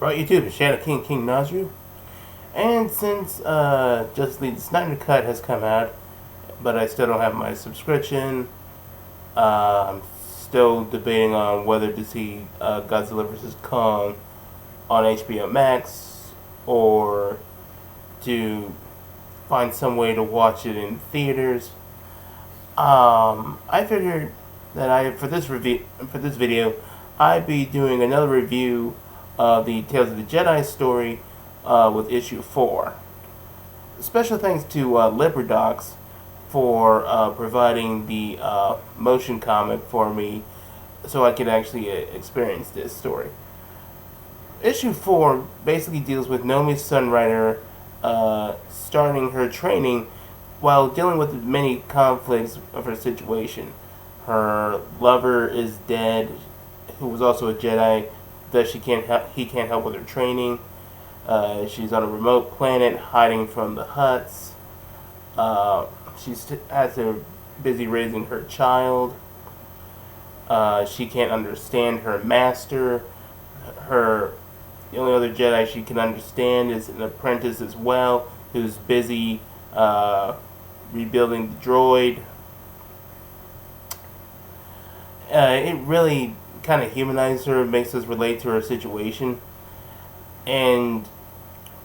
Right, YouTube, it's Shadow King Nazru. And since Justice League the Snyder Cut has come out, but I still don't have my subscription, I'm still debating on whether to see Godzilla vs. Kong on HBO Max or to find some way to watch it in theaters. I figured that for this video, I'd be doing another review of the Tales of the Jedi story with issue 4. Special thanks to LibriDocs for providing the motion comic for me so I could actually experience this story. Issue 4 basically deals with Nomi's Sunrider starting her training while dealing with the many conflicts of her situation. Her lover is dead, who was also a Jedi, thus he can't help with her training. She's on a remote planet hiding from the Hutts. She's busy raising her child. She can't understand her master. The only other Jedi she can understand is an apprentice as well, who's busy rebuilding the droid. It really kind of humanizes her, makes us relate to her situation. And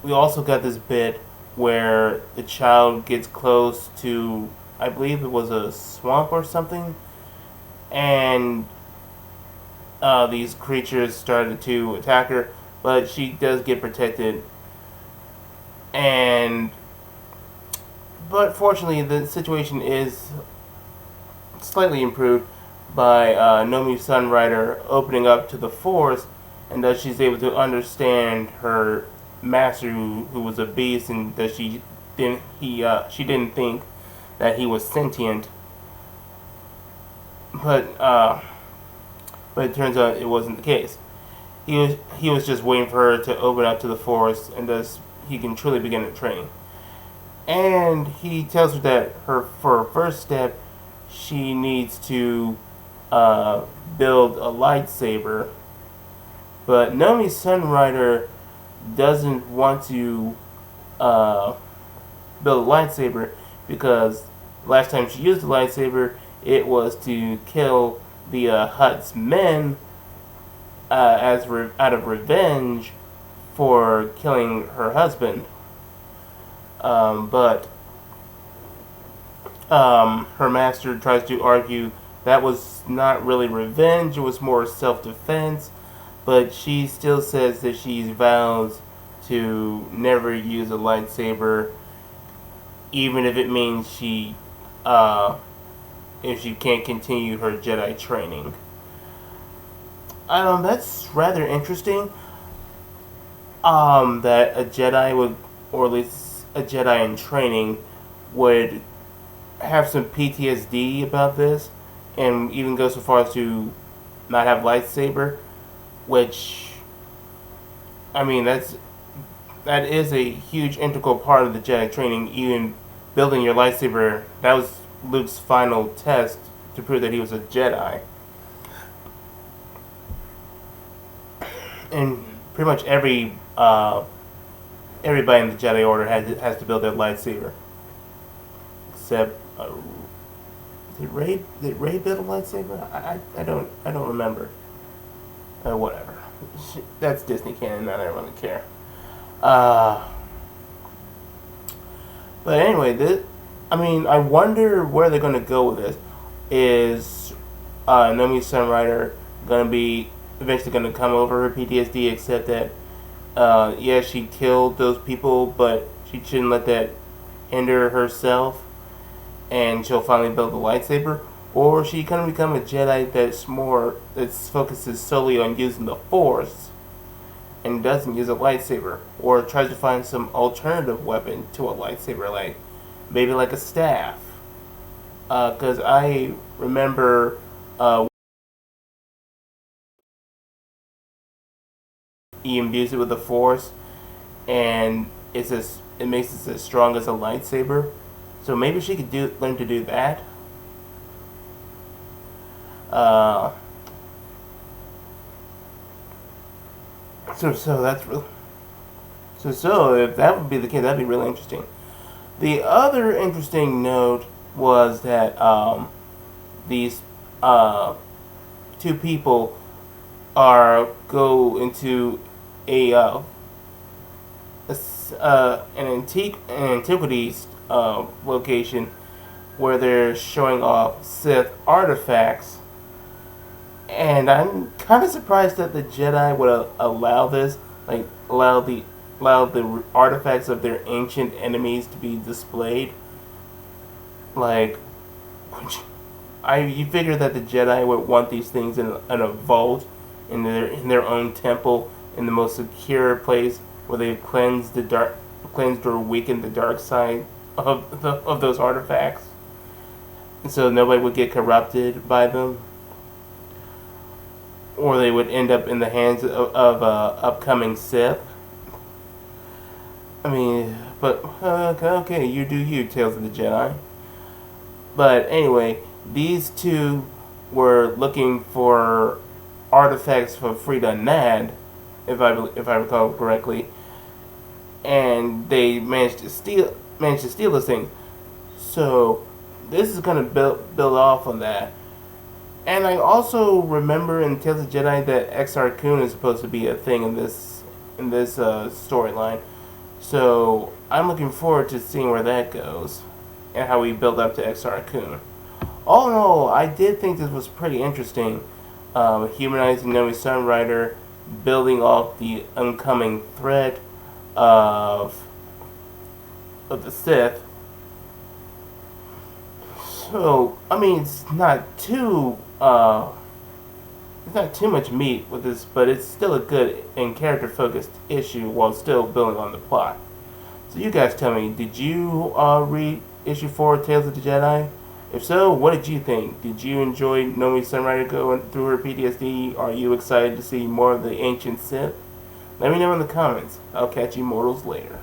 we also got this bit where the child gets close to, I believe it was a swamp or something, and these creatures started to attack her, but she does get protected. But fortunately, the situation is slightly improved by Nomi's Sunrider opening up to the Force, and that she's able to understand her master, who was a beast, and that she didn't think that he was sentient. But it turns out it wasn't the case. He was just waiting for her to open up to the Force, and thus he can truly begin her training. And he tells her that for her first step, she needs to build a lightsaber. But Nomi's Sunrider doesn't want to build a lightsaber because last time she used a lightsaber, it was to kill the Hutt's men out of revenge for killing her husband. But her master tries to argue that was not really revenge, it was more self-defense, but she still says that she vows to never use a lightsaber, even if it means if she can't continue her Jedi training. That's rather interesting. That a Jedi would, or at least a Jedi in training, would have some PTSD about this, and even go so far as to not have lightsaber, which, I mean, that is a huge integral part of the Jedi training. Even building your lightsaber, that was Luke's final test to prove that he was a Jedi. And pretty much everybody in the Jedi Order has to build their lightsaber, except did Rey build a lightsaber? I don't remember. Whatever. That's Disney canon. I don't really care. But anyway, I wonder where they're gonna go with this. Is Nomi's Sunrider gonna be eventually gonna come over her PTSD? Except that, yeah, she killed those people, but she shouldn't let that hinder herself, and she'll finally build a lightsaber. Or is she gonna become a Jedi that focuses solely on using the Force and doesn't use a lightsaber, or tries to find some alternative weapon to a lightsaber, like maybe like a staff. Because I remember he imbues it with the Force, and it makes it as strong as a lightsaber. So maybe she could learn to do that. So that's really so if that would be the case, that'd be really interesting. The other interesting note was that these uh, two people are go into a, an antiquities location where they're showing off Sith artifacts, and I'm kind of surprised that the Jedi would allow this, like allow the artifacts of their ancient enemies to be displayed. Like, you figure that the Jedi would want these things in a vault, in their own temple, in the most secure place where they've cleansed or weakened the dark side of those artifacts, and so nobody would get corrupted by them, or they would end up in the hands of upcoming Sith. I mean, but okay, you do you, Tales of the Jedi. But anyway, these two were looking for artifacts for Frida Nad, if I recall correctly, and they managed to steal those things. So this is going to build off on that. And I also remember in Tales of Jedi that Exar Kun is supposed to be a thing in this storyline. So I'm looking forward to seeing where that goes and how we build up to Exar Kun. All in all, I did think this was pretty interesting. Humanizing Nomi Sunrider, building off the oncoming threat of the Sith. So I mean, it's not too much meat with this, but it's still a good and character focused issue while still building on the plot. So you guys tell me, did you read issue 4 of Tales of the Jedi? If so, what did you think? Did you enjoy Nomi Sunrider going through her PTSD? Are you excited to see more of the ancient Sith? Let me know in the comments. I'll catch you mortals later.